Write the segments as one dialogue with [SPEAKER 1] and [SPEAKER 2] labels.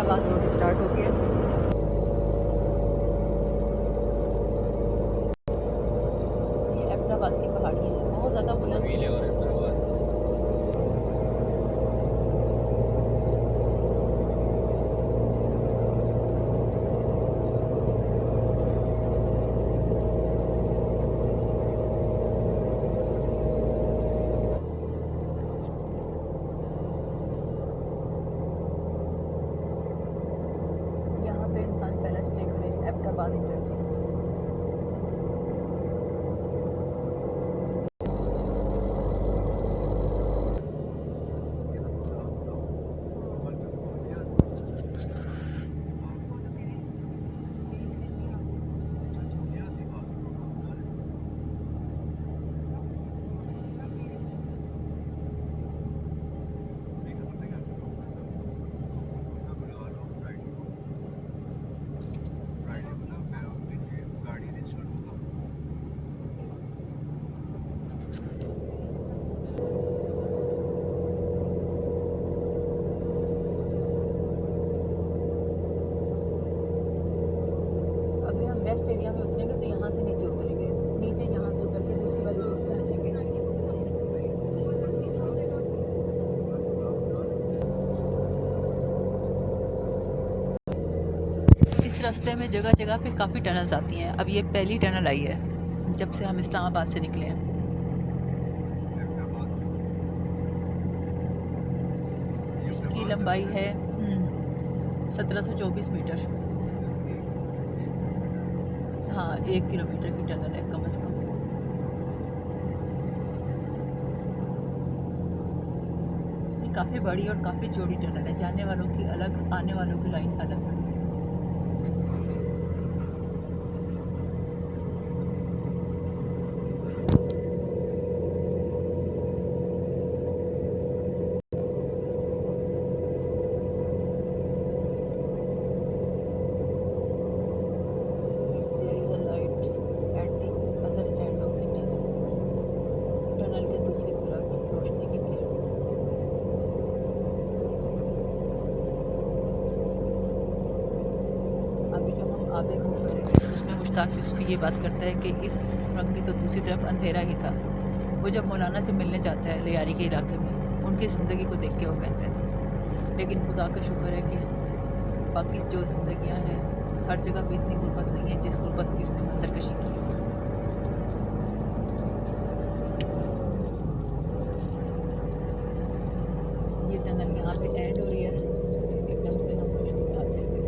[SPEAKER 1] Abbottabad road start हो गया। ये एबटाबाद की पहाड़ी है, बहुत ज़्यादा बुलंद है। यहाँ पे इंसान पहले स्टे करे एबटाबाद इंटरचेंज। अभी हम वेस्ट एरिया में उतरेंगे तो यहाँ से नीचे उतरेंगे, नीचे यहाँ से उतर के दूसरी वाली रोड पे आ जाएंगे। इस रास्ते में जगह जगह पे काफ़ी टनल्स आती हैं। अब ये पहली टनल आई है जब से हम इस्लामाबाद से निकले हैं। इसकी लंबाई है 1724 मीटर। हाँ, 1 किलोमीटर की टनल है कम से कम। ये काफ़ी बड़ी और काफ़ी चौड़ी टनल है, जाने वालों की अलग, आने वालों की लाइन अलग। There is a light at the other end of the tunnel. Tunnel के दूसरी तरफ रोशनी की किरण। अभी जो हम आगे मूव करेंगे उसमें मुश्ताक उसकी ये बात करता है कि इस रंग की तो दूसरी तरफ अंधेरा ही था। वो जब मौलाना से मिलने जाता है लियारी के इलाके में, उनकी ज़िंदगी को देख के वो कहता है, लेकिन खुदा का शुक्र है कि बाकी जो ज़िंदगियाँ हैं हर जगह पे इतनी गुर्बत नहीं है जिस गुर्बत की उसने मंजरकशी की है। ये टनल यहाँ पे एंड हो रही है, एकदम से हम रोशनी में आ जाएंगे।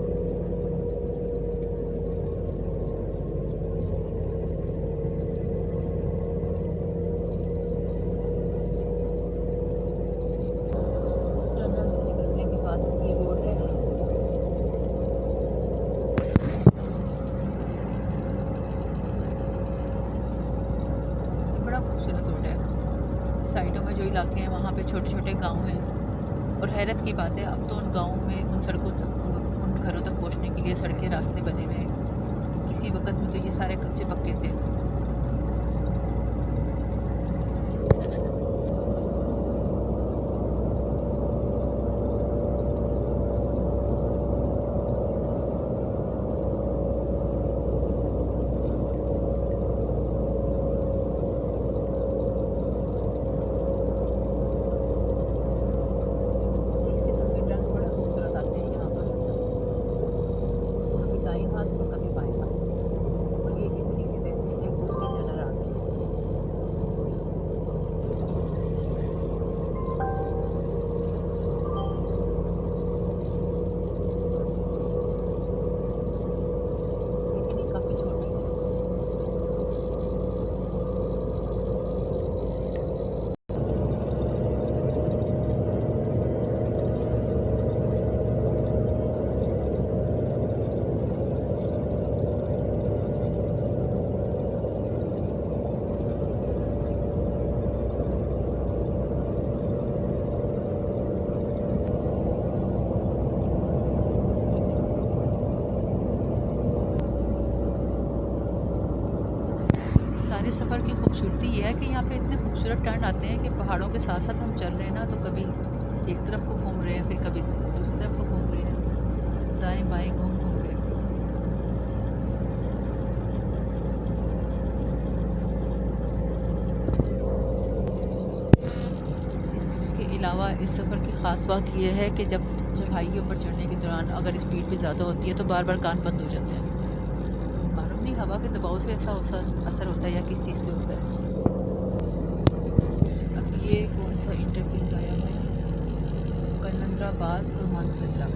[SPEAKER 1] टनल से निकलने के बाद ये रोड है। ये बड़ा खूबसूरत रोड है। साइडों में जो इलाके हैं वहाँ पे छोटे छोटे गांव हैं, और हैरत की बात है अब तो उन गाँवों में उन सड़कों तक, उन घरों तक पहुँचने के लिए सड़कें, रास्ते बने हुए हैं। किसी वक्त में तो ये सारे कच्चे पक्के थे। इस किस्म के टर्न्स बड़े खूबसूरत आते हैं यहाँ पर, कभी दाएं हाथ और कभी बाएं हाथ, और ये इतनी सी देर में एक दूसरी टनल आ गई। इतनी काफ़ी छोटी है। सारे सफ़र की खूबसूरती ये है कि यहाँ पे इतने खूबसूरत टर्न आते हैं कि पहाड़ों के साथ साथ हम चल रहे हैं ना, तो कभी एक तरफ को घूम रहे हैं, फिर कभी दूसरी तरफ को घूम रहे हैं। दाएं बाएं घूम घूम के। इसके अलावा इस सफ़र की ख़ास बात यह है कि जब चढ़ाइयों पर चढ़ने के दौरान अगर स्पीड भी ज़्यादा होती है तो बार बार कान बंद हो जाते हैं। मालूम नहीं हवा के दबाव से ऐसा असर होता है या किस चीज़ से होता है। अब ये कौन सा इंटरचेंज आया है, कलंदराबाद और मानसंडा।